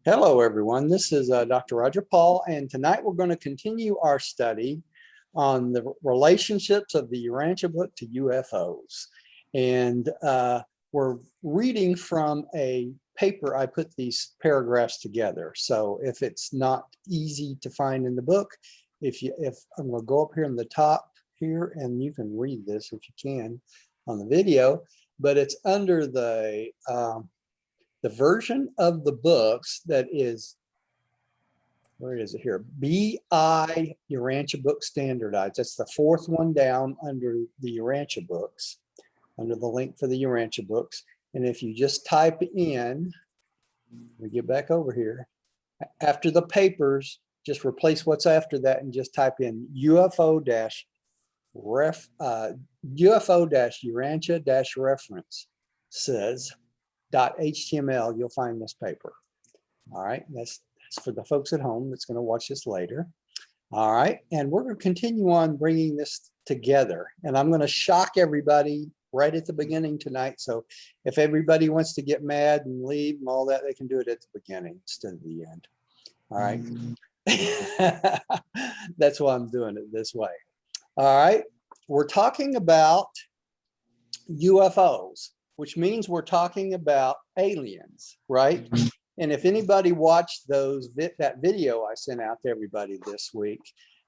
Hello, everyone. This is Dr. Roger Paul, and tonight we're going to continue our study on the relationships of the Urantia book to UFOs. And we're reading from a paper. I put these paragraphs together. So if it's not easy to find in the book, if I'm going to go up here in the top here, and you can read this if you can on the video, but it's under the version of the books that is, where is it here? BI Urantia book standardized. That's the fourth one down under the Urantia books, under the link for the Urantia books. And if you just type in, we get back over here, after the papers, just replace what's after that and just type in UFO-Urantia-reference says .html, you'll find this paper. All right, that's for the folks at home that's going to watch this later. All right, and we're going to continue on bringing this together, and I'm going to shock everybody right at the beginning tonight. So if everybody wants to get mad and leave and all that, they can do it at the beginning instead of the end. All right. That's why I'm doing it this way. All right, we're talking about UFOs, which means we're talking about aliens, right? And if anybody watched that video I sent out to everybody this week,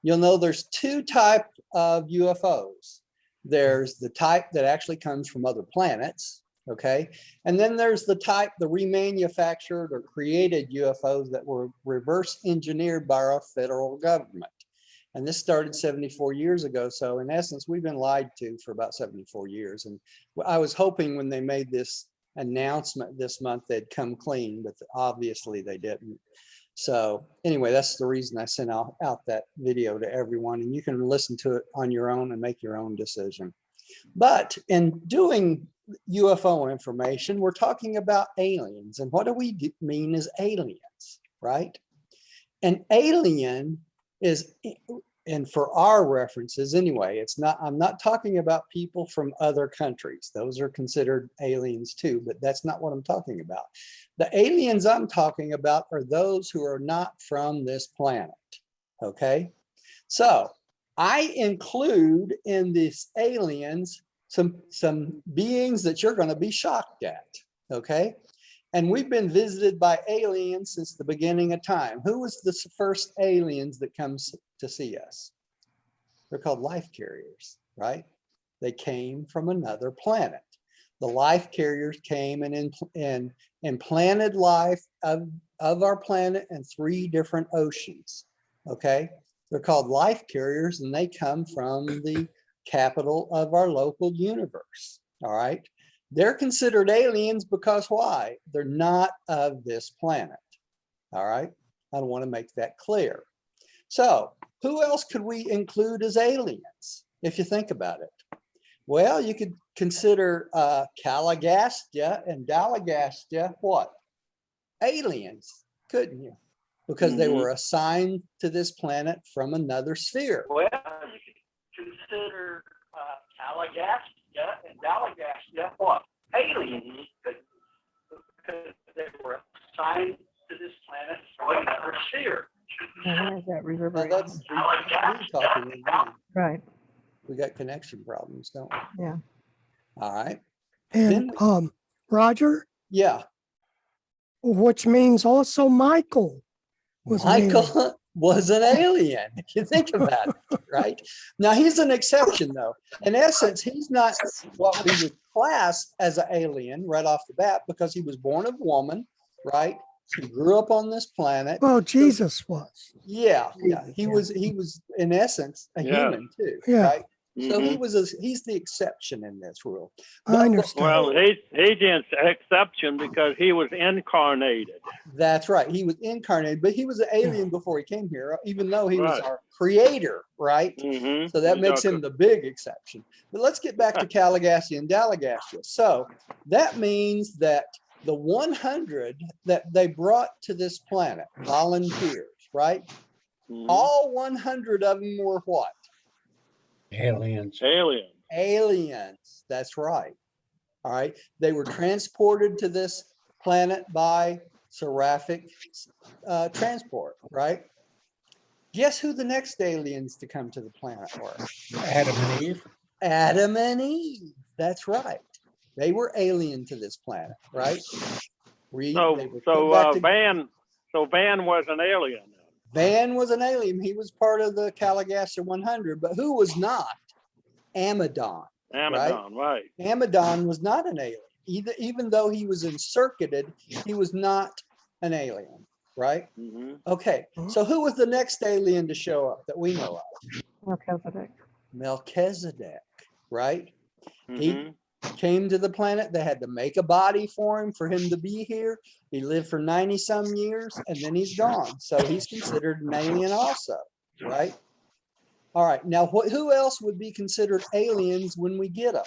you'll know there's two types of UFOs. There's the type that actually comes from other planets, okay? And then there's the type, the remanufactured or created UFOs that were reverse engineered by our federal government. And this started 74 years ago. So in essence, we've been lied to for about 74 years. And I was hoping when they made this announcement this month, they'd come clean, but obviously they didn't. So anyway, that's the reason I sent out that video to everyone, and you can listen to it on your own and make your own decision. But in doing UFO information, we're talking about aliens. And what do we mean as aliens, right? An alien is, and for our references anyway, I'm not talking about people from other countries. Those are considered aliens too, but that's not what I'm talking about. The aliens I'm talking about are those who are not from this planet, okay? So I include in these aliens some beings that you're going to be shocked at, okay? And we've been visited by aliens since the beginning of time. Who was the first aliens that comes to see us? They're called life carriers, right? They came from another planet. The life carriers came and implanted life of our planet in 3 different oceans, okay? They're called life carriers, and they come from the capital of our local universe, all right? They're considered aliens because why? They're not of this planet. All right. I want to make that clear. So who else could we include as aliens if you think about it? Well, you could consider Caligastia and Dalagastia what? Aliens, couldn't you? Because they were assigned to this planet from another sphere. Well, you could consider Caligastia and Dalagastia what? Aliens, because they were assigned to this planet from another sphere. Where's that reverberation? That's talking again. Right. We got connection problems, don't we? Yeah. All right. And Roger, Yeah. which means also Michael was an alien. Michael was an alien, if you think about it, right? Now, he's an exception, though. In essence, he's not what we would class as an alien right off the bat because he was born of woman, right? He grew up on this planet. Well, Jesus was. Yeah, yeah. He was in essence a human too, right? So he's the exception in this rule. I understand. Well, he's the exception because he was incarnated. That's right. He was incarnated, but he was an alien before he came here, even though he was our creator, right? So that makes him the big exception. But let's get back to Caligastia and Dalagastia. So that means that the 100 that they brought to this planet, volunteers, right? All 100 of them were what? Aliens. Aliens. That's right. All right. They were transported to this planet by seraphic transport, right? Guess who the next aliens to come to the planet were? Adam and Eve. Adam and Eve. That's right. They were alien to this planet, right? They were put back to- Van was an alien. Van was an alien. He was part of the Calagaster 100, but who was not? Amadon. Amadon, right. Amadon was not an alien. Even though he was encircuited, he was not an alien, right? Mm-hmm. Okay, so who was the next alien to show up that we know of? Melchizedek. Melchizedek, right? Mm-hmm. He came to the planet. They had to make a body for him to be here. He lived for 90 some years and then he's gone. So he's considered an alien also, right? All right, now who else would be considered aliens when we get them?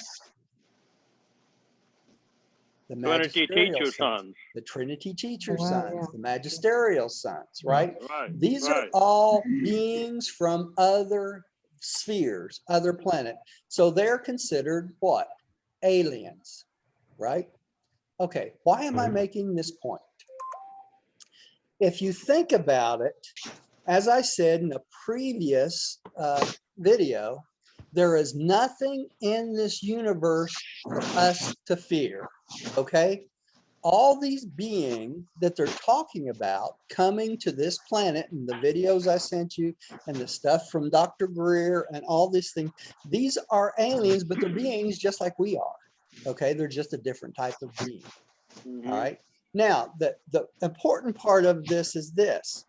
The Trinity magisterial teacher sons. sons. The Trinity teacher Wow, sons, yeah. the magisterial sons, right? Right. These are right. all beings from other spheres, other planet. So they're considered what? Aliens, right? Okay, why am I making this point? If you think about it, as I said in a previous video, there is nothing in this universe for us to fear, okay? All these beings that they're talking about coming to this planet and the videos I sent you and the stuff from Dr. Greer and all these things, these are aliens, but they're beings just like we are, okay? They're just a different type of being, Mm-hmm. all right? Now, the important part of this is this.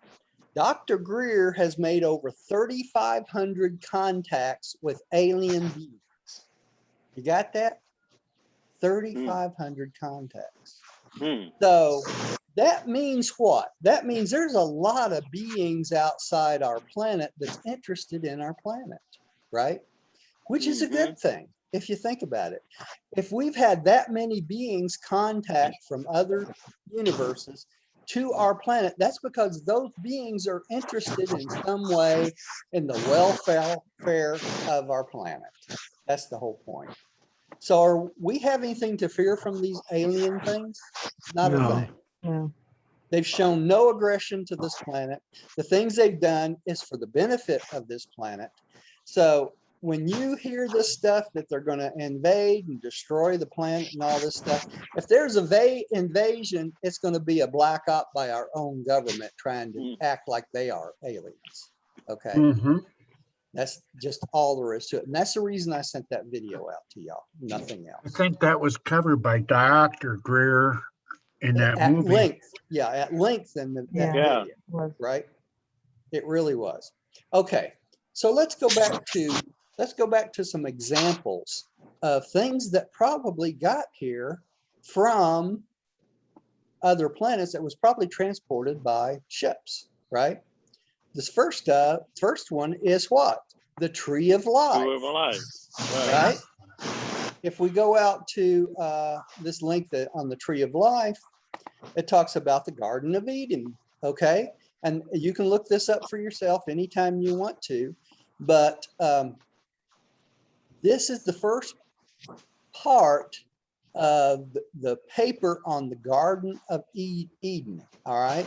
Dr. Greer has made over 3,500 contacts with alien beings. You got that? 3,500 contacts. Hmm. So that means what? That means there's a lot of beings outside our planet that's interested in our planet, right? Which is a good thing if you think about it. If we've had that many beings contact from other universes to our planet, that's because those beings are interested in some way in the welfare of our planet. That's the whole point. So are we have anything to fear from these alien things? Not a No. thing. Yeah. They've shown no aggression to this planet. The things they've done is for the benefit of this planet. So when you hear this stuff that they're going to invade and destroy the planet and all this stuff, if there's a invasion, it's going to be a black op by our own government trying to act like they are aliens. Okay. Mm-hmm. That's just all there is to it. And that's the reason I sent that video out to y'all. Nothing I else. think that was covered by Dr. Greer in that At movie. length. Yeah, at length in that Yeah. video, Was. right? It really was. Okay. So let's go back to some examples of things that probably got here from other planets that was probably transported by ships, right? This first one is what? The tree of life. Tree of life. Right? If we go out to this link on the tree of life, it talks about the Garden of Eden, okay? And you can look this up for yourself anytime you want to, but this is the first part of the paper on the Garden of Eden, all right?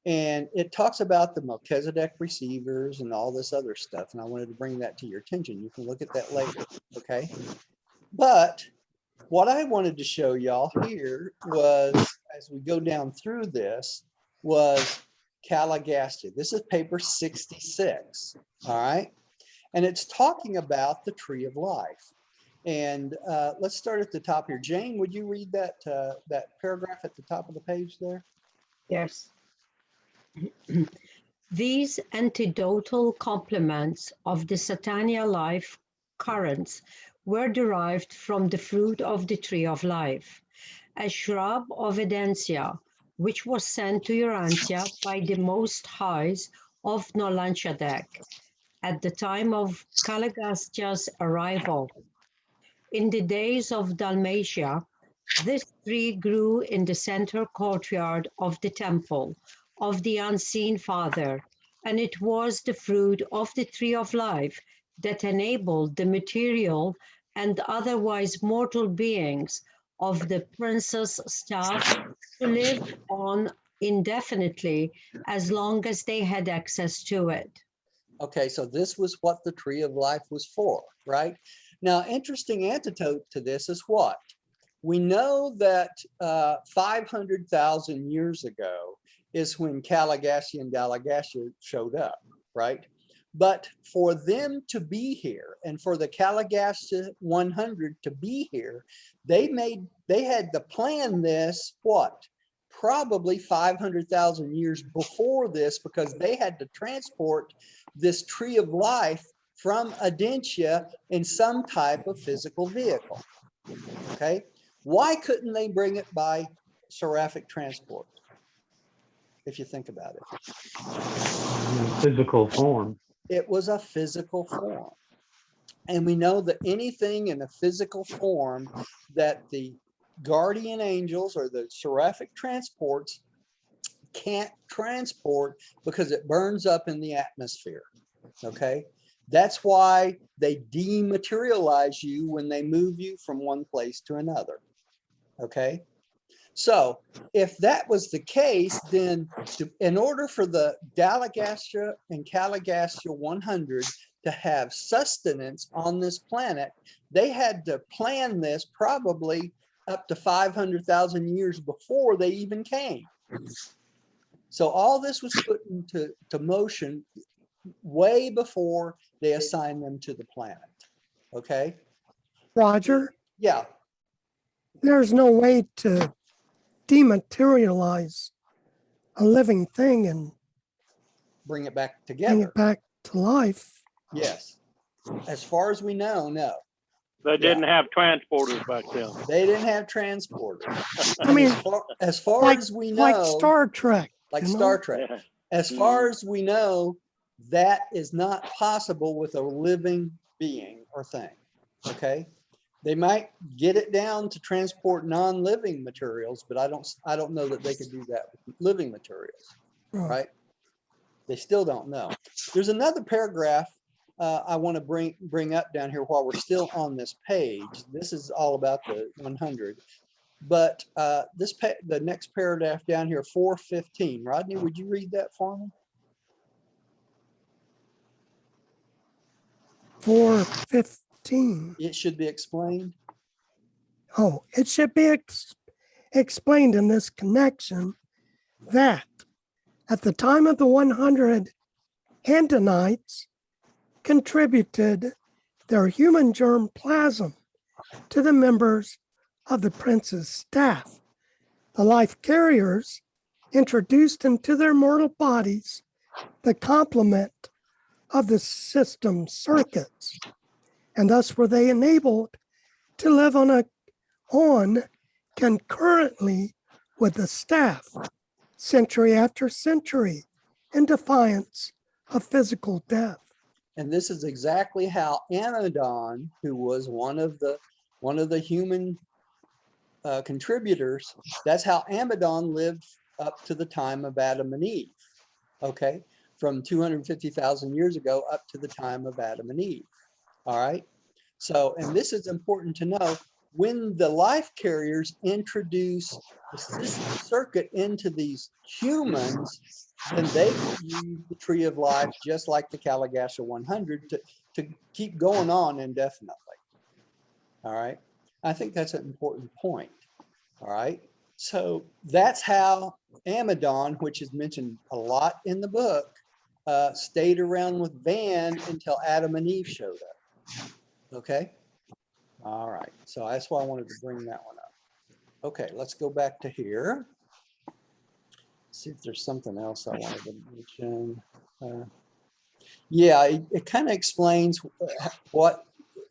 And it talks about the Melchizedek receivers and all this other stuff. And I wanted to bring that to your attention. You can look at that later, okay? But what I wanted to show y'all here was, as we go down through this, was Calagaster. This is paper 66, all right? And it's talking about the tree of life. And let's start at the top here. Jane, would you read that paragraph at the top of the page there? Yes. These antidotal complements of the Satania life currents were derived from the fruit of the tree of life, a shrub of Edensia, which was sent to Urantia by the Most Highs of Nolanchadek at the time of Calagastia's arrival. In the days of Dalmatia, this tree grew in the center courtyard of the temple of the unseen Father, and it was the fruit of the tree of life that enabled the material and otherwise mortal beings of the princess staff to live on indefinitely as long as they had access to it. Okay, so this was what the tree of life was for, right? Now, interesting antidote to this is what? We know that 500,000 years ago is when Caligastia and Dalagassia showed up, right? But for them to be here and for the Caligastia 100 to be here, they had to plan this, what? Probably 500,000 years before this, because they had to transport this tree of life from Urantia in some type of physical vehicle. Okay, why couldn't they bring it by seraphic transport? If you think about it, Physical form. it was a physical form. And we know that anything in a physical form that the guardian angels or the seraphic transports can't transport because it burns up in the atmosphere. Okay, that's why they dematerialize you when they move you from one place to another. Okay, so if that was the case, then in order for the Dalagastia and Caligastia 100 to have sustenance on this planet, they had to plan this probably up to 500,000 years before they even came. So all this was put into motion way before they assigned them to the planet. Okay? Roger, Yeah. there's no way to dematerialize a living thing and Bring it back bring together. it back to life. Yes. As far as we know, no. They didn't have transporters back then. They didn't have transporters. I mean, as far like, as we know, like Star Trek. like you know? Star Trek, Yeah. as far as we know, that is not possible with a living being or thing. Okay, they might get it down to transport non-living materials, but I don't know that they could do that with living materials. Right? They still don't know. There's another paragraph I want to bring up down here while we're still on this page. This is all about the 100. But the next paragraph down here, 415. Rodney, would you read that for me? 415. It should be explained. Oh, it should be explained in this connection that at the time of the 100, Handonites contributed their human germ plasm to the members of the prince's staff. The life carriers introduced into their mortal bodies the complement of the system circuits, and thus were they enabled to live on concurrently with the staff, century after century, in defiance of physical death. And this is exactly how Amidon, who was one of the human contributors, that's how Amidon lived up to the time of Adam and Eve. Okay, from 250,000 years ago up to the time of Adam and Eve. All right. So, and this is important to know, when the life carriers introduce the system circuit into these humans, then they use the tree of life just like the Caligastia 100 to keep going on indefinitely. All right. I think that's an important point. All right. So that's how Amidon, which is mentioned a lot in the book, stayed around with Van until Adam and Eve showed up. Okay. All right. So that's why I wanted to bring that one up. Okay. Let's go back to here. See if there's something else I wanted to mention. Yeah, it kind of explains where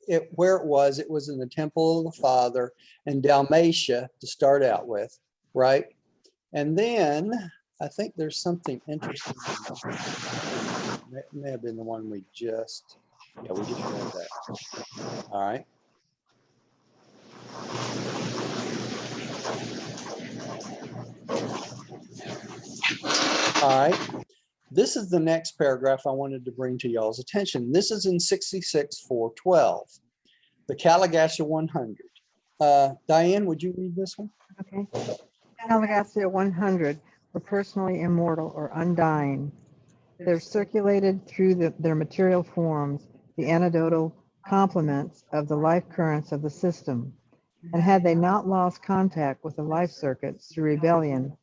it was. It was in the Temple of the Father in Dalmatia to start out with, right? And then I think there's something interesting. It may have been the one we just read that. All right. All right. This is the next paragraph I wanted to bring to y'all's attention. This is in 66-412, the Caligastia 100. Diane, would you read this one? Okay. Caligastia 100 were personally immortal or undying. There circulated through their material forms the anecdotal complements of the life currents of the system. And had they not lost contact with the life circuits through rebellion,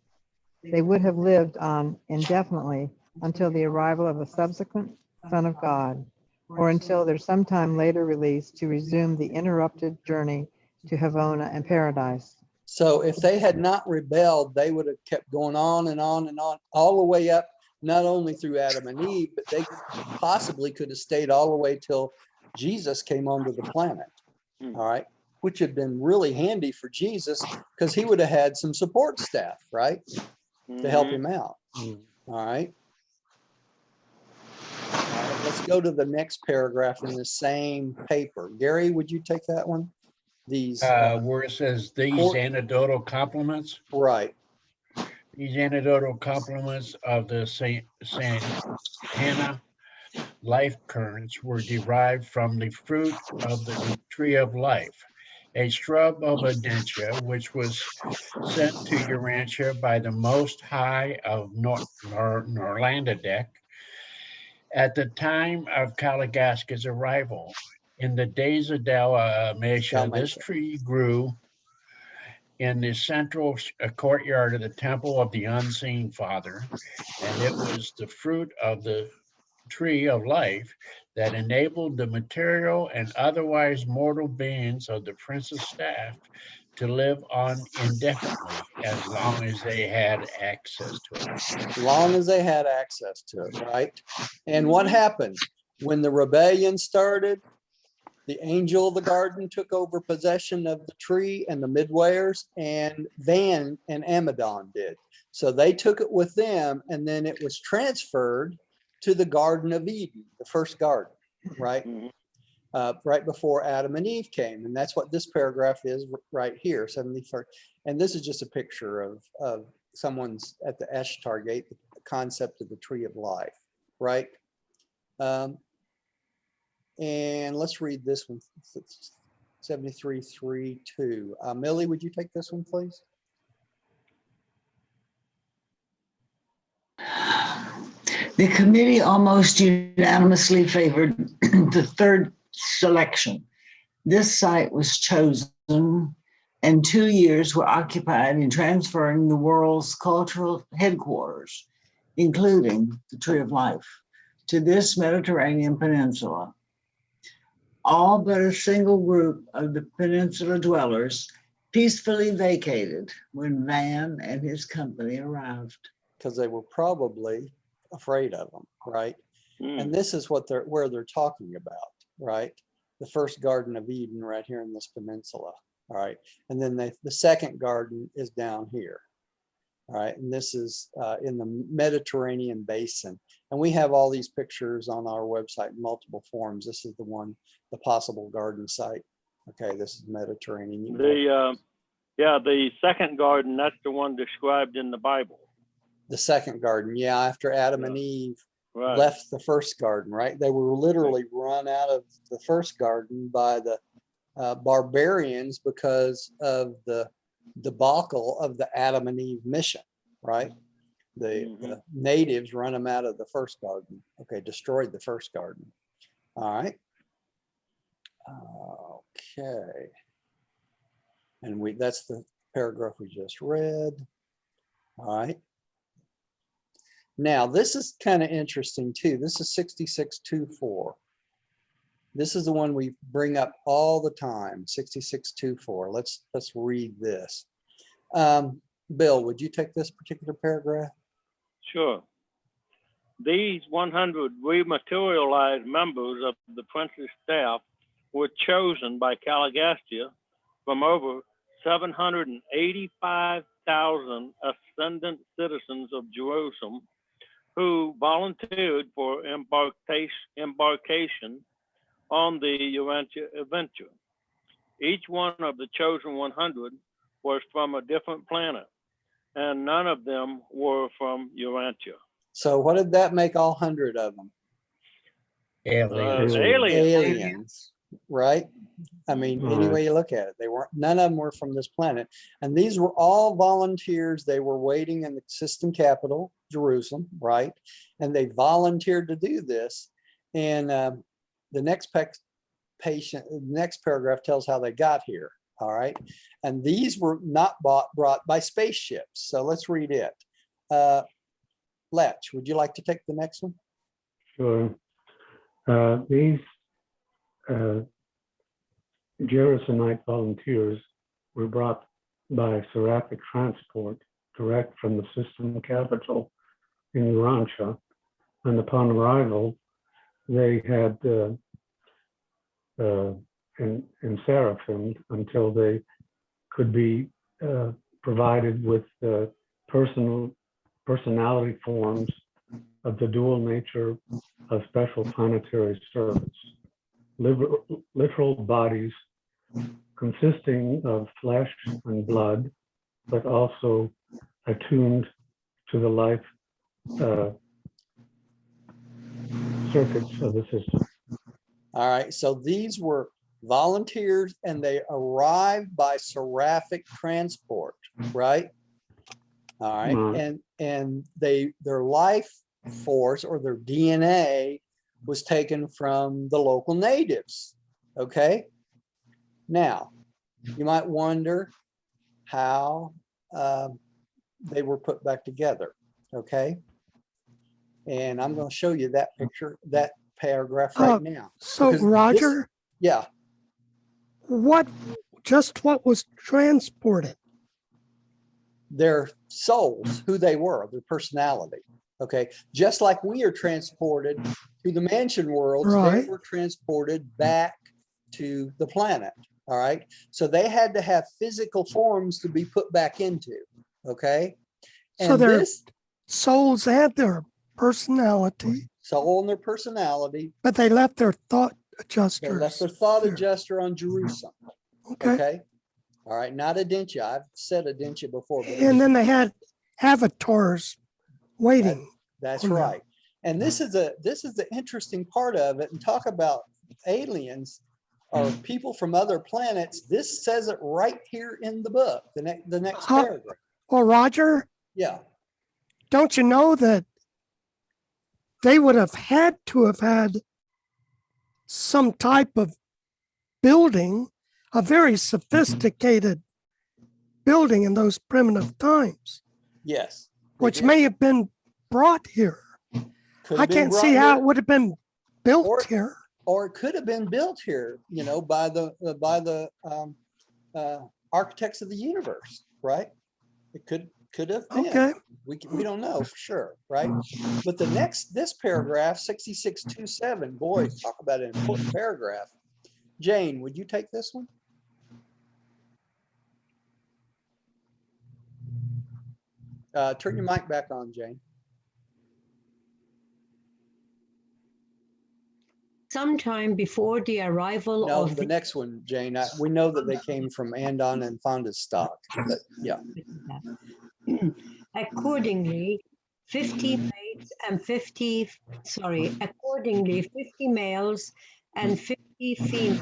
they would have lived on indefinitely until the arrival of a subsequent Son of God, or until their sometime later release to resume the interrupted journey to Havona and paradise. So if they had not rebelled, they would have kept going on and on and on, all the way up, not only through Adam and Eve, but they possibly could have stayed all the way till Jesus came onto the planet. All right. Which had been really handy for Jesus because he would have had some support staff, right? To help him out. All right. Let's go to the next paragraph in the same paper. Gary, would you take that one? These Where it says these anecdotal complements, right. these anecdotal complements of the Saint Hannah life currents were derived from the fruit of the tree of life, a shrub of Urantia, which was sent to Urantia by the Most High of Norlandadek at the time of Kalagasca's arrival. In the days of Dalmatia, this tree grew in the central courtyard of the temple of the unseen Father, and it was the fruit of the tree of life that enabled the material and otherwise mortal beings of the prince's staff to live on indefinitely as long as they had access to it. As long as they had access to it, right? And what happened? When the rebellion started, the angel of the garden took over possession of the tree and the midwayers, and Van and Amadon did. So they took it with them, and then it was transferred to the Garden of Eden, the first garden, right? Right before Adam and Eve came. And that's what this paragraph is right here, 71st. And this is just a picture of someone's at the Eshtar gate, the concept of the tree of life, right? And let's read this one, 73.3.2. Millie, would you take this one, please? The committee almost unanimously favored the third selection. This site was chosen, and 2 years were occupied in transferring the world's cultural headquarters, including the Tree of Life, to this Mediterranean peninsula. All but a single group of the peninsula dwellers peacefully vacated when Van and his company arrived. Because they were probably afraid of them, right? And this is what where they're talking about, right? The first Garden of Eden right here in this peninsula, all right? And then the second garden is down here, all right? And this is in the Mediterranean basin. And we have all these pictures on our website in multiple forms. This is the one, the possible garden site. Okay, this is Mediterranean. The second garden, that's the one described in the Bible. The second garden, yeah, after Adam and Eve left the first garden, right? They were literally run out of the first garden by the barbarians because of the debacle of the Adam and Eve mission, right? The natives run them out of the first garden. Okay, destroyed the first garden. All right. Okay. And that's the paragraph we just read. All right. Now, this is kind of interesting too. This is 66.2.4. This is the one we bring up all the time, 66.2.4. Let's read this. Bill, would you take this particular paragraph? Sure. These 100 rematerialized members of the prince's staff were chosen by Kalagastia from over 785,000 ascendant citizens of Jerusalem who volunteered for embarkation on the Urantia adventure. Each one of the chosen 100 was from a different planet, and none of them were from Urantia. So what did that make all 100 of them? Aliens. Aliens. Aliens, right? I mean, any Right. way you look at it, they weren't, none of them were from this planet. And these were all volunteers. They were waiting in the system capital, Jerusalem, right? And they volunteered to do this. And the next next paragraph tells how they got here, all right? And these were not brought by spaceships. So let's read it. Letch, would you like to take the next one? Sure. These Gerasenite volunteers were brought by seraphic transport direct from the system capital in Urantia, and upon arrival, they had seraphimed until they could be provided with personality forms of the dual nature of special planetary service, literal bodies consisting of flesh and blood, but also attuned to the life circuits of the system. All right, so these were volunteers and they arrived by seraphic transport, right? All right, Right. and their life force or their DNA was taken from the local natives, okay? Now, you might wonder how they were put back together, okay? And I'm going to show you that picture, that paragraph right now. So Because Roger, yeah, what was transported? their souls, who they were, their personality, okay? Just like we are transported to the mansion worlds, Right. they were transported back to the planet, all right? So they had to have physical forms to be put back into, okay? So And their this souls had their personality, soul and their personality, but they left their thought they adjusters. left their thought there. adjuster on Jerusalem, Okay. okay? All right, not Urantia. I've said Urantia before, but And then they had avatars waiting. that's on them. right. And this is the interesting part of it. And talk about aliens or people from other planets. This says it right here in the book. The next Huh? paragraph. Well, Roger, Yeah. don't you know that they would have had to have had some type of building, a very sophisticated building in those primitive times, Yes. they which did. may have been brought here. Could I have been can't brought see how here, it would have been built Or- here. or it could have been built here, you know, by the architects of the universe, right? It could have been. Okay. We don't know for sure, right? But this paragraph, 6627, boy, talk about an important paragraph. Jane, would you take this one? Turn your mic back on, Jane. Sometime before the arrival No, of the next one, Jane. We know that they came from Andon and Fonda's stock, but yeah. Accordingly, 50 males and 50 females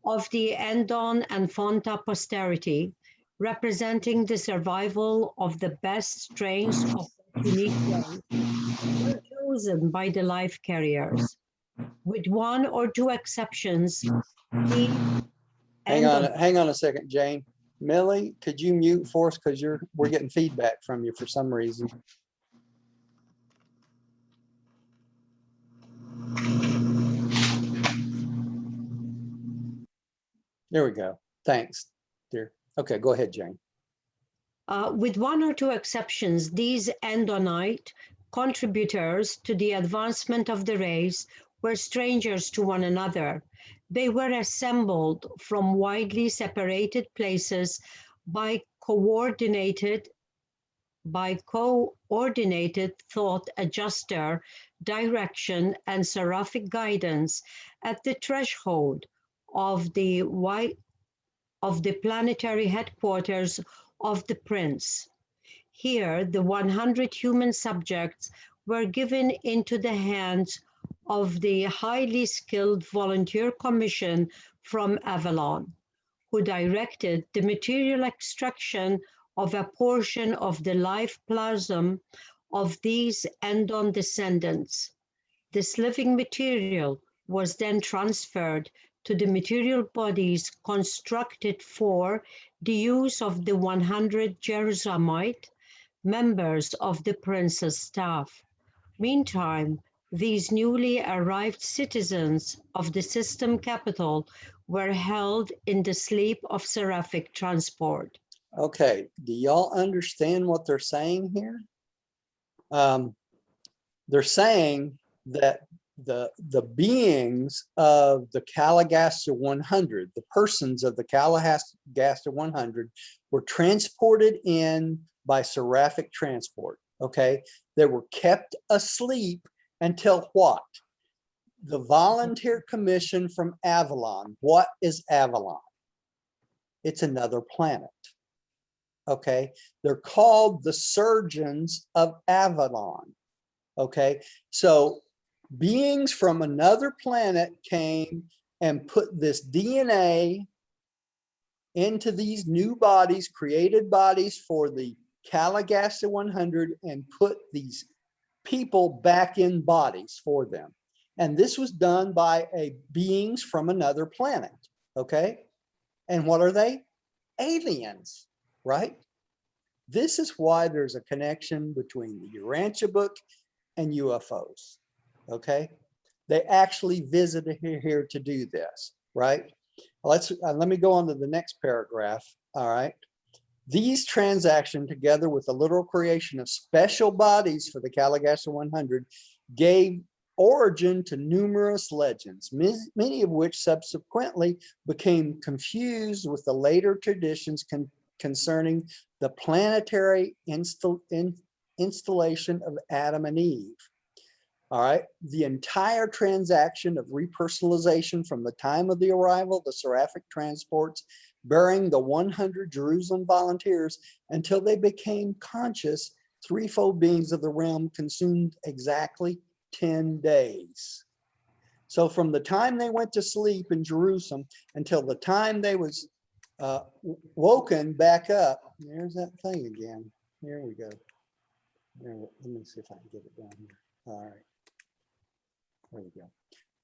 of the Andon and Fonta posterity, representing the survival of the best strains of the unique race, were chosen by the life carriers. With one or two exceptions, the Hang on a second, Jane. Millie, could you mute for us? Because we're getting feedback from you for some reason. There we go. Thanks, dear. Okay, go ahead, Jane. With one or two exceptions, these Andonite contributors to the advancement of the race were strangers to one another. They were assembled from widely separated places by coordinated thought adjuster, direction, and seraphic guidance at the threshold of the planetary headquarters of the prince. Here, the 100 human subjects were given into the hands of the highly skilled volunteer commission from Avalon, who directed the material extraction of a portion of the life plasm of these Endon descendants. This living material was then transferred to the material bodies constructed for the use of the 100 Jerusalemite members of the prince's staff. Meantime, these newly arrived citizens of the system capital were held in the sleep of seraphic transport. Okay, do y'all understand what they're saying here? They're saying that the beings of the Calagasta 100, the persons of the Calagasta 100 were transported in by seraphic transport, okay? They were kept asleep until what? The volunteer commission from Avalon. What is Avalon? It's another planet, okay? They're called the surgeons of Avalon, okay? So beings from another planet came and put this DNA into these new bodies, created bodies for the Calagasta 100, and put these people back in bodies for them. And this was done by beings from another planet, okay? And what are they? Aliens, right? This is why there's a connection between the Urantia book and UFOs, okay? They actually visited here to do this, right? Let me go on to the next paragraph, all right? These transactions, together with the literal creation of special bodies for the Calagasta 100, gave origin to numerous legends, many of which subsequently became confused with the later traditions concerning the planetary installation of Adam and Eve. All right, the entire transaction of repersonalization from the time of the arrival of the seraphic transports bearing the 100 Jerusalem volunteers until they became conscious threefold beings of the realm consumed exactly 10 days. So from the time they went to sleep in Jerusalem until the time they was woken back up, there's that thing again. Here we go. Let me see if I can get it down here. All right. There we go.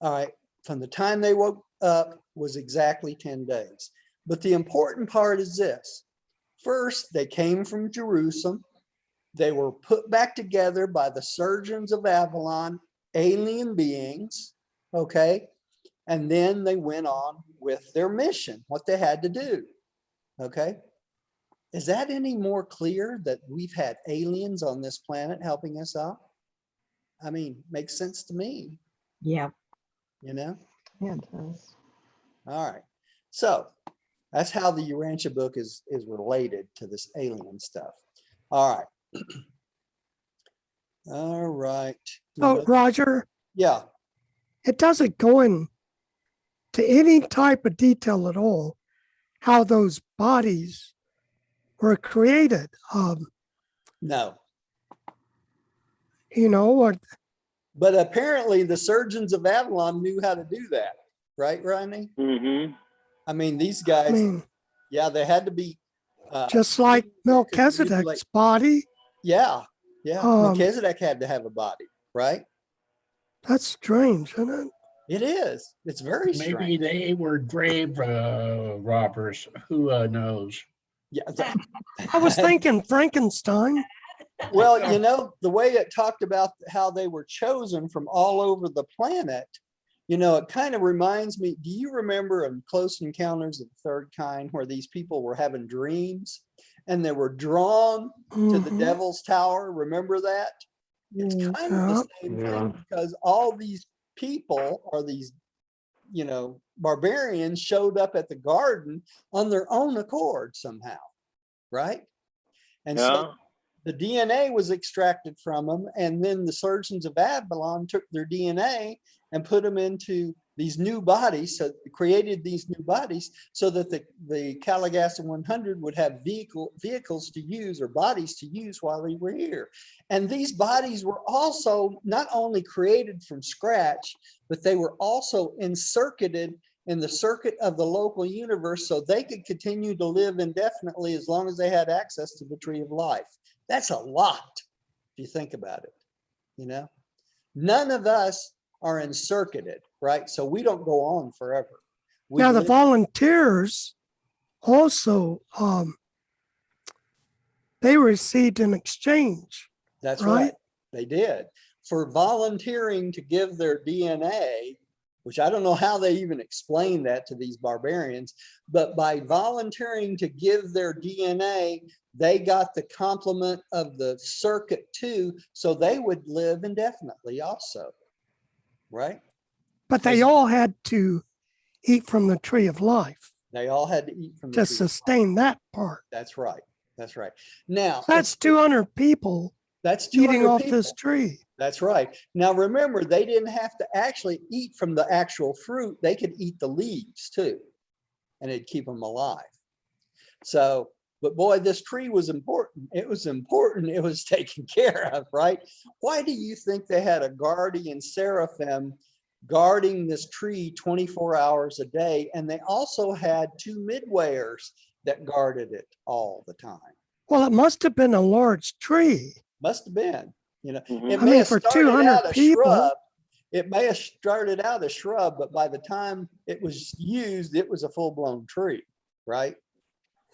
All right. From the time they woke up was exactly 10 days. But the important part is this. First, they came from Jerusalem. They were put back together by the surgeons of Avalon, alien beings, okay? And then they went on with their mission, what they had to do, okay? Is that any more clear that we've had aliens on this planet helping us out? I mean, makes sense to me. Yeah. You know? Yeah, it does. All right. So that's how the Urantia book is related to this alien stuff. All right. All right. Oh, Roger, Yeah. it doesn't go into any type of detail at all how those bodies were created. No. You know, or But apparently the surgeons of Avalon knew how to do that. Right, Rodney? Mm-hmm. I mean, these guys, I mean, yeah, they had to be. just like Melchizedek's body. Yeah. Yeah. Melchizedek had to have a body, right? That's strange, isn't it? It is. It's very Maybe strange. they were grave robbers. Who knows? Yeah. I was thinking Frankenstein. Well, you know, the way it talked about how they were chosen from all over the planet, you know, it kind of reminds me, do you remember in Close Encounters of the Third Kind where these people were having dreams and they were drawn to the Devil's Tower? Remember that? It's kind of the same thing because all these people are these, you know, barbarians showed up at the garden on their own accord somehow, right? And so the DNA was extracted from them, and then the surgeons of Avalon took their DNA and put them into these new bodies, so created these new bodies so that the Calligastan 100 would have vehicles to use or bodies to use while they were here. And these bodies were also not only created from scratch, but they were also inserted in the circuit of the local universe so they could continue to live indefinitely as long as they had access to the tree of life. That's a lot, if you think about it, you know? None of us are encircuited, right? So we don't go on forever. Now the volunteers also they received an exchange. That's right. They did. For volunteering to give their DNA, which I don't know how they even explain that to these barbarians, but by volunteering to give their DNA, they got the complement of the circuit too, so they would live indefinitely also, right? But they all had to eat from the tree of life They all had to eat from the to tree. sustain that part. That's right. That's right. Now, That's 200 people that's 200 eating off people. this tree. That's right. Now, remember, they didn't have to actually eat from the actual fruit. They could eat the leaves too, and it'd keep them alive. So, but boy, this tree was important. It was important. It was taken care of, right? Why do you think they had a guardian seraphim guarding this tree 24 hours a day? And they also had 2 midwayers that guarded it all the time. Well, it must have been a large tree. Must have been. You know, Mhm. it I may mean, have for started 200 out a people. shrub. It may have started out a shrub, but by the time it was used, it was a full-blown tree, right?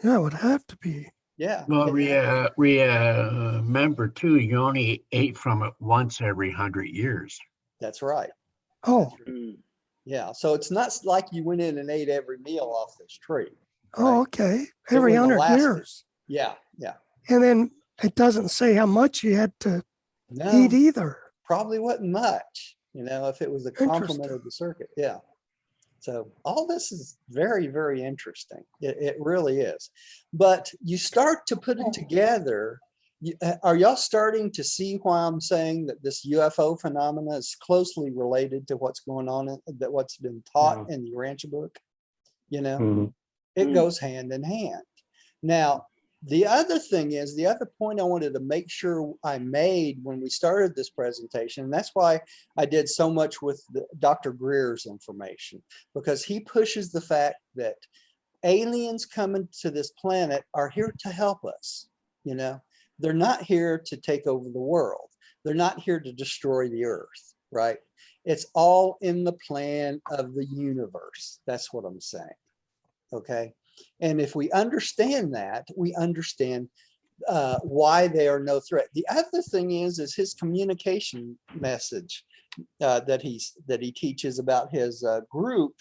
Yeah, it would have to be. Yeah. Well, it- remember too, you only ate from it once every 100 years. That's right. Oh, Mm. Yeah. So it's not like you went in and ate every meal off this tree. oh, right? okay. It Every was 100 elastic. years. Yeah. Yeah. And then it doesn't say how much you had to No, eat either. probably wasn't much, you know, if it was a complement Interesting. of the circuit. Yeah. So all this is very, very interesting. It really is. But you start to put it together. Are y'all starting to see why I'm saying that this UFO phenomena is closely related to what's going on, that what's been taught in the Urantia book? You know, Mhm. it goes hand in hand. Now, the other thing is, the other point I wanted to make sure I made when we started this presentation, and that's why I did so much with Dr. Greer's information, because he pushes the fact that aliens coming to this planet are here to help us. You know, they're not here to take over the world. They're not here to destroy the earth, right? It's all in the plan of the universe. That's what I'm saying. Okay. And if we understand that, we understand why they are no threat. The other thing is his communication message that he teaches about his group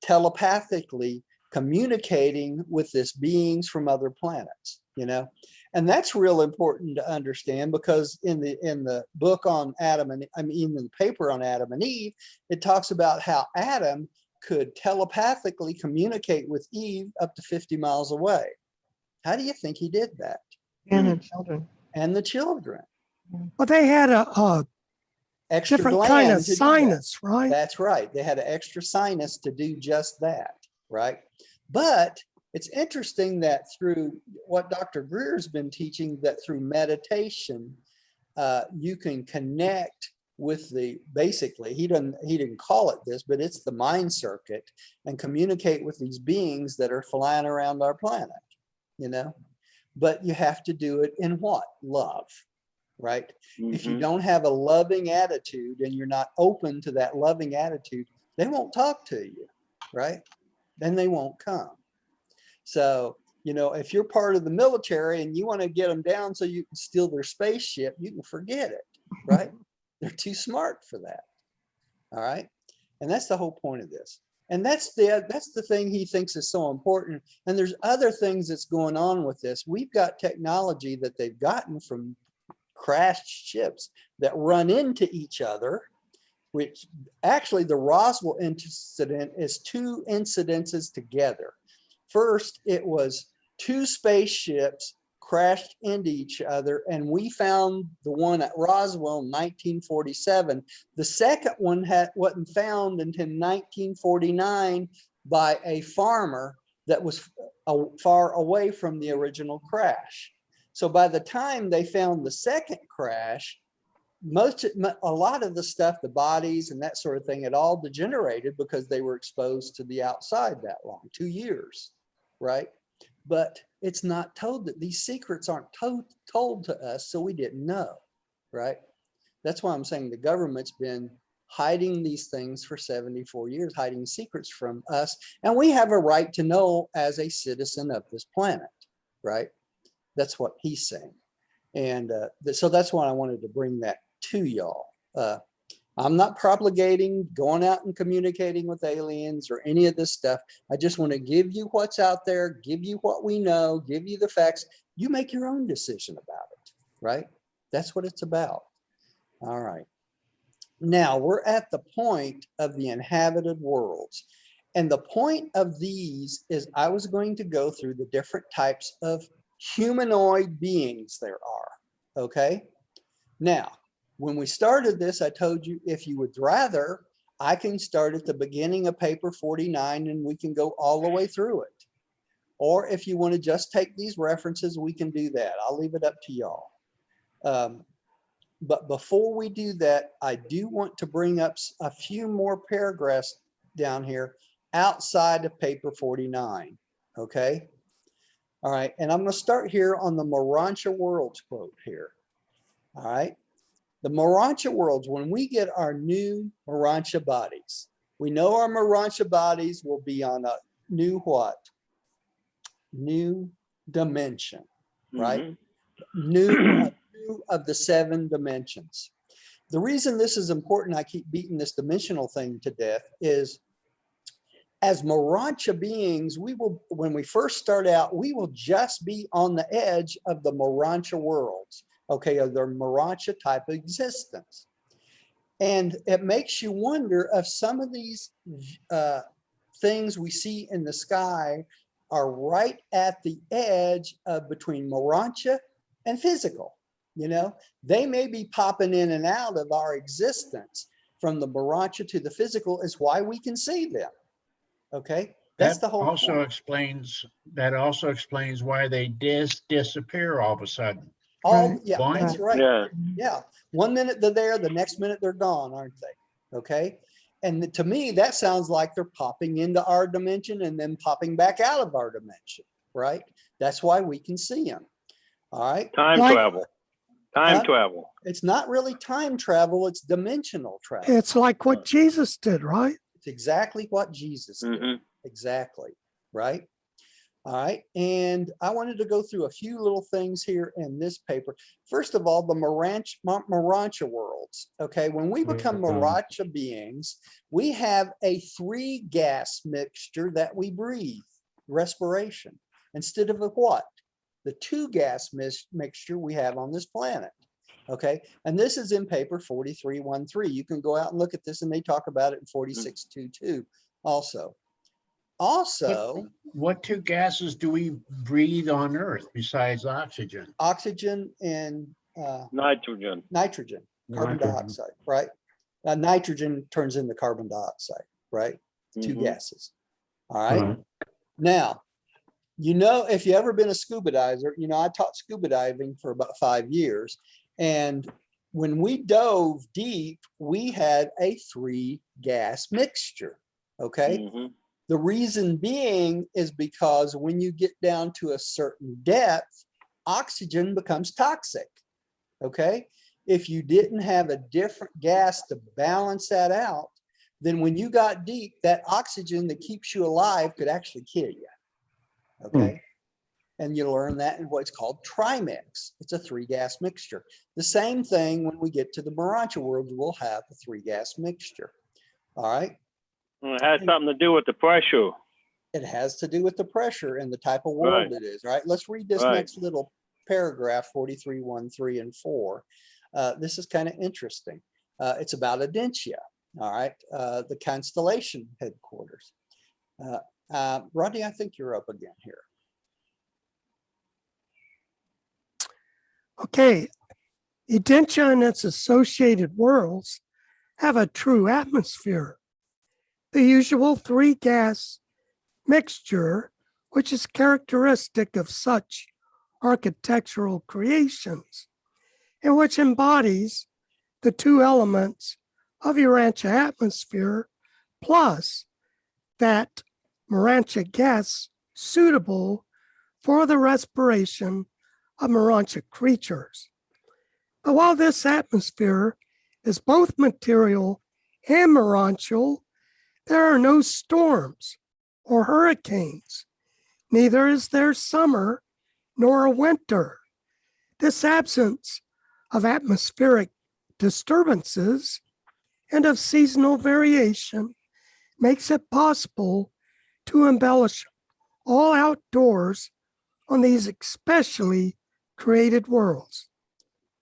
telepathically communicating with this beings from other planets, you know, and that's real important to understand, because in the book on Adam and in the paper on Adam and Eve, it talks about how Adam could telepathically communicate with Eve up to 50 miles away. How do you think he did that? And their children. And the children. But they had a Extra different kind of gland to do that. sinus, right? That's right. They had an extra sinus to do just that, right? But it's interesting that through what Dr. Greer's been teaching, that through meditation, you can connect with basically, he didn't call it this, but it's the mind circuit, and communicate with these beings that are flying around our planet, you know? But you have to do it in what? Love, right? If you don't have a loving attitude and you're not open to that loving attitude, they won't talk to you, right? Then they won't come. So, you know, if you're part of the military and you want to get them down so you can steal their spaceship, you can forget it, right? They're too smart for that. All right. And that's the whole point of this. And that's the thing he thinks is so important. And there's other things that's going on with this. We've got technology that they've gotten from crashed ships that run into each other, which actually the Roswell incident is 2 incidences together. First, it was 2 spaceships crashed into each other, and we found the one at Roswell in 1947. The second one wasn't found until 1949 by a farmer that was far away from the original crash. So by the time they found the second crash, a lot of the stuff, the bodies and that sort of thing, had all degenerated because they were exposed to the outside that long, 2 years, right? But it's not told, that these secrets aren't told to us, so we didn't know, right? That's why I'm saying the government's been hiding these things for 74 years, hiding secrets from us, and we have a right to know as a citizen of this planet, right? That's what he's saying. And so that's why I wanted to bring that to y'all. I'm not propagating going out and communicating with aliens or any of this stuff. I just want to give you what's out there, give you what we know, give you the facts. You make your own decision about it, right? That's what it's about. All right. Now we're at the point of the inhabited worlds. And the point of these is I was going to go through the different types of humanoid beings there are, okay? Now, when we started this, I told you if you would rather, I can start at the beginning of paper 49 and we can go all the way through it. Or if you want to just take these references, we can do that. I'll leave it up to y'all. But before we do that, I do want to bring up a few more paragraphs down here outside of paper 49, okay? All right, and I'm going to start here on the Urantia Worlds quote here. All right, the Urantia Worlds, when we get our new Urantia bodies, we know our Urantia bodies will be on a new what? New dimension, right? New of the 7 dimensions. The reason this is important, I keep beating this dimensional thing to death, is as Urantia beings, we will, when we first start out, we will just be on the edge of the Urantia worlds, okay, of their Urantia type of existence. And it makes you wonder if some of these things we see in the sky are right at the edge of between Urantia and physical. You know, they may be popping in and out of our existence. From the Urantia to the physical is why we can see them. Okay, that's the whole also point. explains why they disappear all of a sudden. All, yeah, Blind. that's right. Yeah. Yeah, 1 minute they're there, the next minute they're gone, aren't they? Okay, and to me that sounds like they're popping into our dimension and then popping back out of our dimension, right? That's why we can see them. All right. Time travel. Time travel. It's not really time travel, it's dimensional travel. It's like what Jesus did, right? It's exactly what Jesus did. Exactly, right? All right, and I wanted to go through a few little things here in this paper. First of all, the Urantia worlds, okay? When we become Urantia beings, we have a 3-gas mixture that we breathe, respiration, instead of a what? The 2-gas mixture we have on this planet. Okay, and this is in paper 4313. You can go out and look at this, and they talk about it in 4622 also. What 2 gases do we breathe on Earth besides oxygen? Oxygen and nitrogen. Carbon dioxide, right? Nitrogen turns into carbon dioxide, right? 2 gases. All right. Now, you know, if you ever been a scuba diver, you know, I taught scuba diving for about 5 years. And when we dove deep, we had a 3-gas mixture, okay? The reason being is because when you get down to a certain depth, oxygen becomes toxic, okay? If you didn't have a different gas to balance that out, then when you got deep, that oxygen that keeps you alive could actually kill you, okay? And you learn that in what's called trimix. It's a 3-gas mixture. The same thing when we get to the Urantia world, we'll have a 3-gas mixture. All right. It has something to do with the pressure. It has to do with the pressure and the type of world it is. Right. Let's read this next little paragraph, 4313 and 4. This is kind of interesting. It's about Urantia. All right. The constellation headquarters. Rodney, I think you're up again here. Okay, Urantia and its associated worlds have a true atmosphere, the usual three gas mixture, which is characteristic of such architectural creations, and which embodies the two elements of Urantia atmosphere, plus that Urantia gas suitable for the respiration of Urantia creatures. But while this atmosphere is both material and Urantial, there are no storms or hurricanes. Neither is there summer nor a winter. This absence of atmospheric disturbances and of seasonal variation makes it possible to embellish all outdoors on these especially created worlds.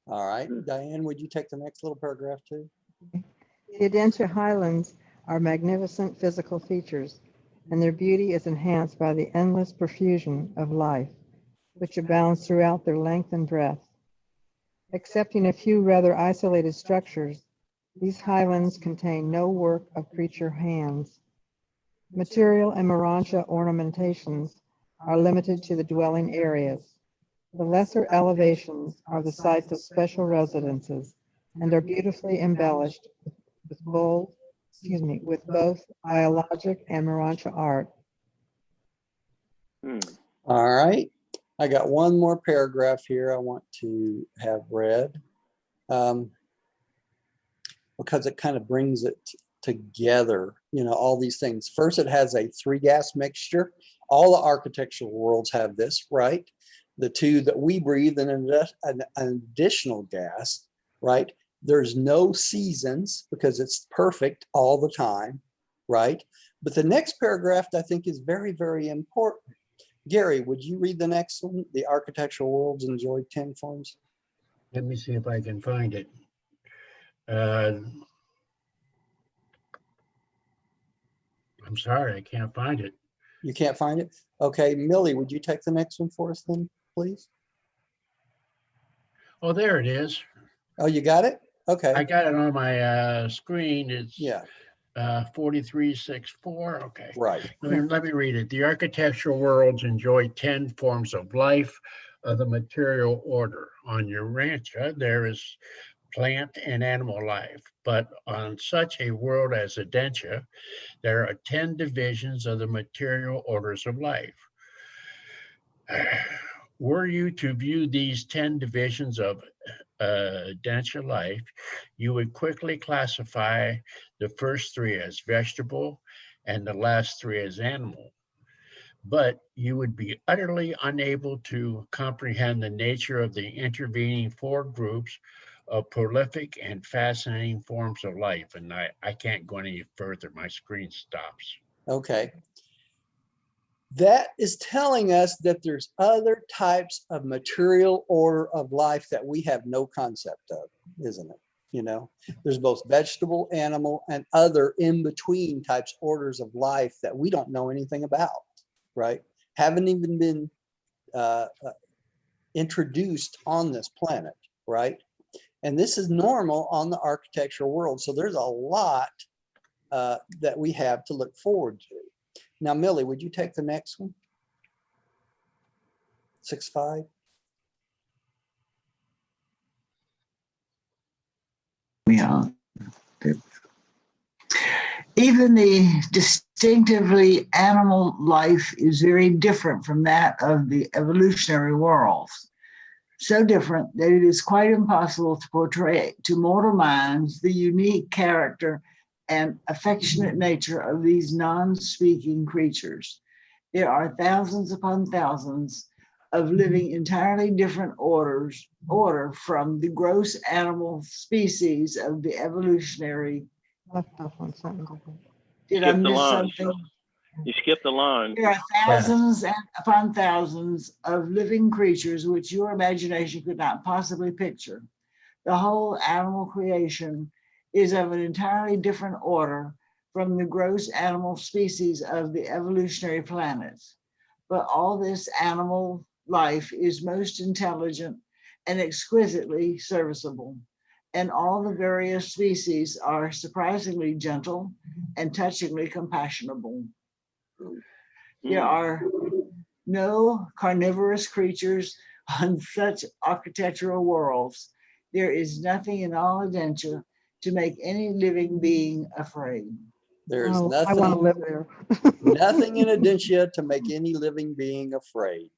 All right, Diane, would you take the next little paragraph too? The Urantia highlands are magnificent physical features, and their beauty is enhanced by the endless profusion of life, which abounds throughout their length and breadth. Excepting a few rather isolated structures, these highlands contain no work of creature hands. Material and Urantia ornamentations are limited to the dwelling areas. The lesser elevations are the sites of special residences and are beautifully embellished with both biologic and Urantia art. All right, I got one more paragraph here I want to have read because it kind of brings it together, you know, all these things. First, it has a three gas mixture. All the architectural worlds have this, right? The two that we breathe and an additional gas, right? There's no seasons because it's perfect all the time, right? But the next paragraph I think is very, very important. Gary, would you read the next one? The architectural worlds enjoy 10 forms. Let me see if I can find it. I'm sorry, I can't find it. You can't find it? Okay, Millie, would you take the next one for us then, please? Oh, there it is. Oh, you got it? Okay. I got it on my screen. It's Yeah, 4364. Okay. right. Let me read it. The architectural worlds enjoy 10 forms of life of the material order. On Urantia, there is plant and animal life, but on such a world as Urantia, there are 10 divisions of the material orders of life. Were you to view these 10 divisions of Urantia life, you would quickly classify the first three as vegetable and the last three as animal. But you would be utterly unable to comprehend the nature of the intervening four groups of prolific and fascinating forms of life. And I can't go any further. My screen stops. Okay. That is telling us that there's other types of material order of life that we have no concept of, isn't it? You know, there's both vegetable, animal, and other in-between types orders of life that we don't know anything about, right? Haven't even been introduced on this planet, right? And this is normal on the architectural world. So there's a lot that we have to look forward to. Now, Millie, would you take the next one? 6.5. Yeah. Even the distinctively animal life is very different from that of the evolutionary worlds. So different that it is quite impossible to portray to mortal minds the unique character and affectionate nature of these non-speaking creatures. There are thousands upon thousands of living entirely different order from the gross animal species of the evolutionary. Left off on something. Did I Skip the miss line. something? You skipped the line. There are thousands upon thousands of living creatures which your imagination could not possibly picture. The whole animal creation is of an entirely different order from the gross animal species of the evolutionary planets. But all this animal life is most intelligent and exquisitely serviceable. And all the various species are surprisingly gentle and touchingly compassionable. There are no carnivorous creatures on such architectural worlds. There is nothing in all Urantia to make any living being afraid. There's Oh, I want to nothing, live there. nothing in Urantia to make any living being afraid.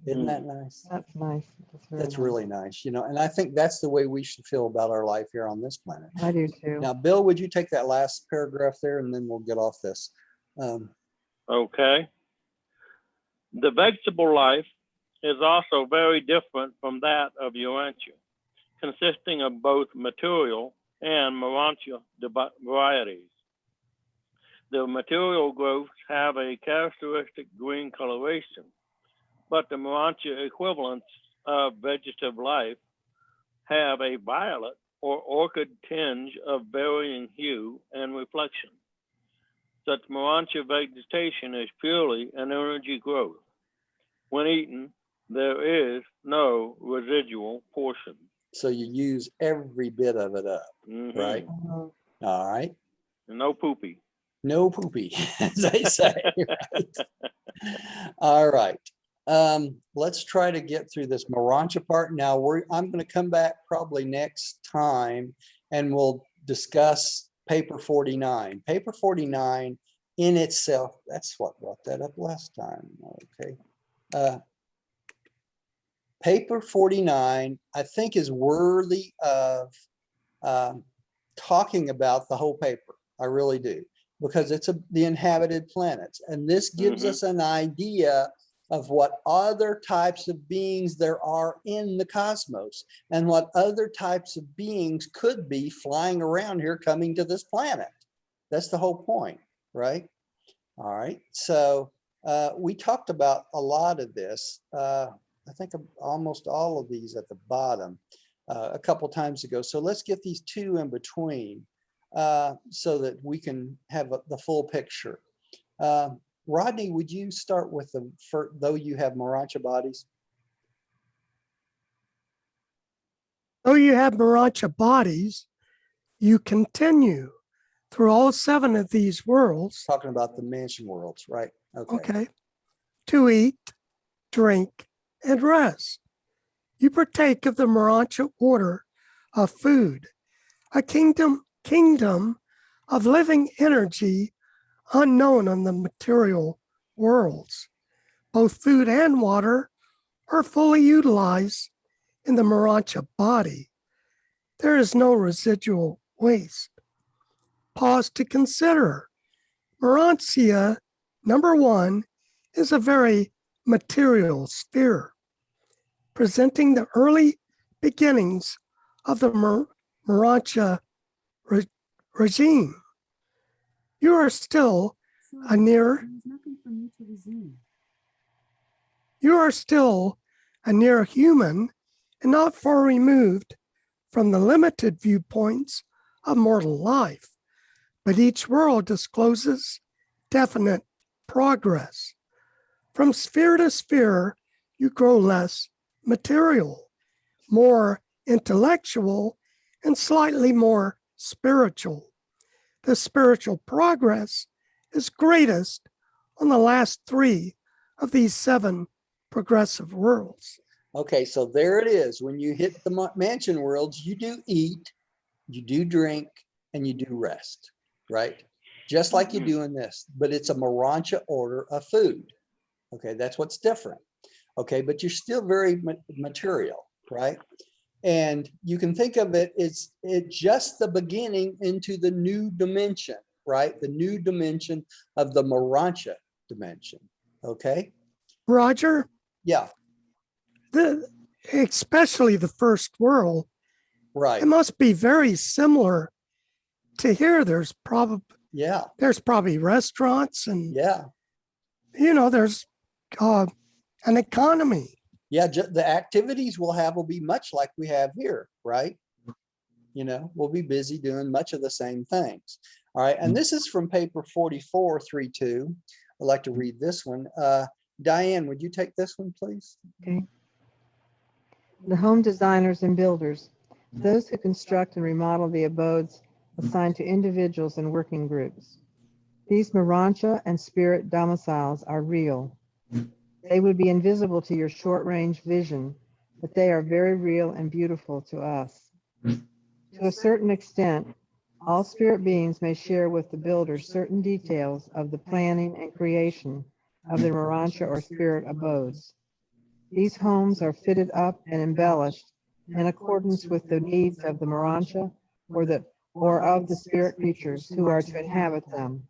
Isn't that nice? That's nice. That's very That's nice. really nice, and I think that's the way we should feel about our life here on this planet. I do too. Now, Bill, would you take that last paragraph there and then we'll get off this? Okay. The vegetable life is also very different from that of Urantia, consisting of both material and Urantia varieties. The material growths have a characteristic green coloration, but the Urantia equivalents of vegetative life have a violet or orchid tinge of varying hue and reflection. Such Urantia vegetation is purely an energy growth. When eaten, there is no residual portion. So you use every bit of it up, right? All right. No poopy. No poopy, as they say. Right? All right. Let's try to get through this Urantia part. Now, I'm going to come back probably next time and we'll discuss paper 49. Paper 49 in itself, that's what brought that up last time. Okay. Paper 49, I think, is worthy of talking about the whole paper. I really do, because it's the inhabited planets. And this gives us an idea of what other types of beings there are in the cosmos and what other types of beings could be flying around here coming to this planet. That's the whole point, right? All right. So we talked about a lot of this. I think almost all of these at the bottom a couple times ago. So let's get these two in between so that we can have the full picture. Rodney, would you start with though you have Urantia bodies? Though you have Urantia bodies, you continue through all 7 of these worlds. Talking about the mansion worlds, right? Okay. To eat, drink, and rest. You partake of the Urantia order of food, a kingdom of living energy unknown on the material worlds. Both food and water are fully utilized in the Urantia body. There is no residual waste. Pause to consider. Urantia, number 1, is a very material sphere, presenting the early beginnings of the Urantia regime. You are still a near human and not far removed from the limited viewpoints of mortal life, but each world discloses definite progress. From sphere to sphere, you grow less material, more intellectual, and slightly more spiritual. The spiritual progress is greatest on the last 3 of these 7 progressive worlds. Okay, so there it is. When you hit the mansion worlds, you do eat, you do drink, and you do rest, right? Just like you do in this, but it's a Urantia order of food. Okay, that's what's different. Okay, but you're still very material, right? And you can think of it's just the beginning into the new dimension, right? The new dimension of the Urantia dimension. Okay. Roger? Yeah. Especially the first world. Right. It must be very similar to here. There's probably restaurants and there's an economy. Yeah, the activities will be much like we have here, right? We'll be busy doing much of the same things. All right, and this is from paper 4432. I'd like to read this one. Diane, would you take this one, please? Okay. The home designers and builders, those who construct and remodel the abodes assigned to individuals and working groups. These Morantia and spirit domiciles are real. They would be invisible to your short-range vision, but they are very real and beautiful to us. To a certain extent, all spirit beings may share with the builders certain details of the planning and creation of their Morantia or spirit abodes. These homes are fitted up and embellished in accordance with the needs of the Morantia or of the spirit creatures who are to inhabit them.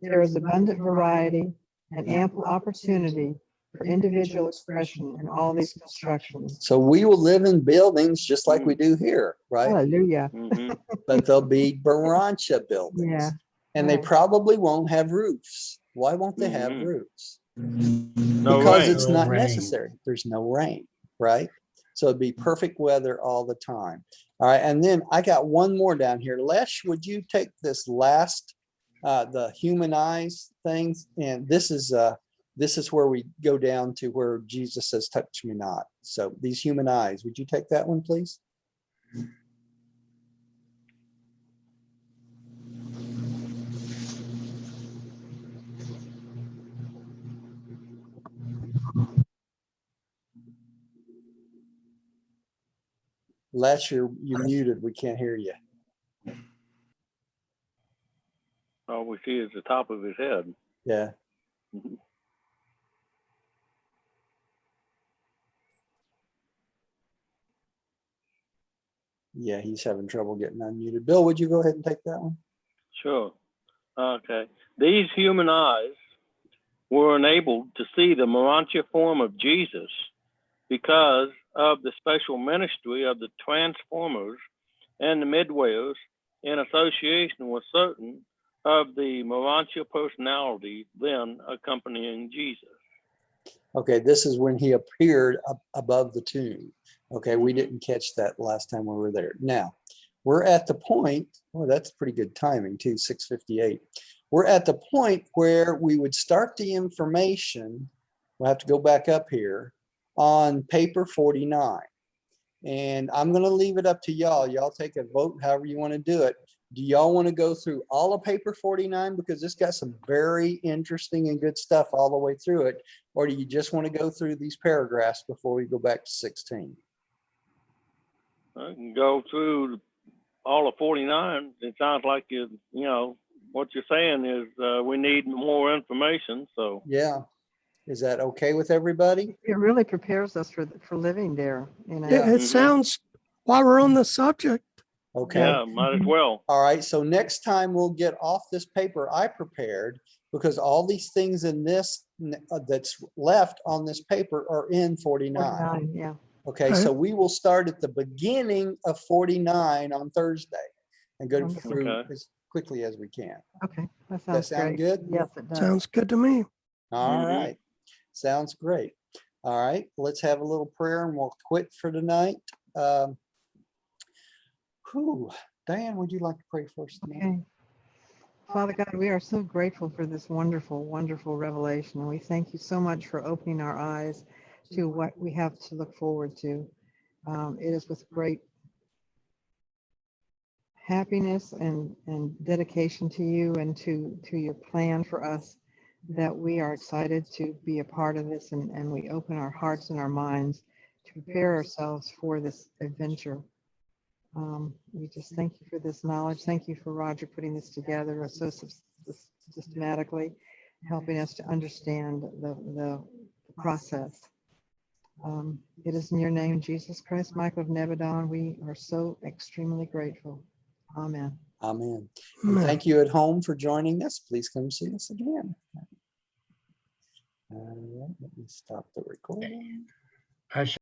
There is abundant variety and ample opportunity for individual expression in all these constructions. So we will live in buildings just like we do here, right? Hallelujah. Mhm. But they'll be Barancha buildings. Yeah. And they right. probably won't have roofs. Why won't they have Mhm. roofs? No Because rain. it's No not rain. necessary. There's no rain, right? So it'd be perfect weather all the time. All right, and then I got one more down here. Lesh, would you take this last, the human eyes things? And this is where we go down to where Jesus says, "Touch me not." So these human eyes, would you take that one, please? Les, you're muted. We can't hear you. All we see is the top of his head. Yeah. Mhm. Yeah, he's having trouble getting unmuted. Bill, would you go ahead and take that one? Sure. Okay. These human eyes were enabled to see the Morantia form of Jesus because of the special ministry of the transformers and the midwayers in association with certain of the Morantia personalities then accompanying Jesus. Okay, this is when he appeared above the tomb. Okay, we didn't catch that last time we were there. Now, we're at the point, oh, that's pretty good timing too, 6:58. We're at the point where we would start the information, we'll have to go back up here, on paper 49. And I'm gonna leave it up to y'all. Y'all take a vote however you wanna do it. Do y'all wanna go through all of paper 49? Because it's got some very interesting and good stuff all the way through it. Or do you just wanna go through these paragraphs before we go back to 16? I can go through all of 49. It sounds like what you're saying is we need more information. So Yeah, is that okay with everybody? It really prepares us for living there, you know. Yeah. It Mhm. sounds, while we're on the subject, Okay. yeah, might as well. All right, so next time we'll get off this paper I prepared because all these things in this that's left on this paper are in 49. 49, yeah. Okay, Okay. so we will start at the beginning of 49 on Thursday and go Wonderful. through Okay. as quickly as we can. Okay, that Does that sounds sound great. good? Yes, it does. sounds good to me. All Mhm. right, sounds great. All right, let's have a little prayer and we'll quit for tonight. Diane, would you like to pray first tonight? Okay. Father God, we are so grateful for this wonderful, wonderful revelation. And we thank you so much for opening our eyes to what we have to look forward to. It is with great happiness and dedication to you and to your plan for us that we are excited to be a part of this, and we open our hearts and our minds to prepare ourselves for this adventure. We just thank you for this knowledge. Thank you for Roger putting this together so systematically, helping us to understand the process. It is in your name, Jesus Christ, Michael of Nebadon, we are so extremely grateful. Amen. Amen. And thank you at home for joining us. Please come see us again. All right, let me stop the recording. I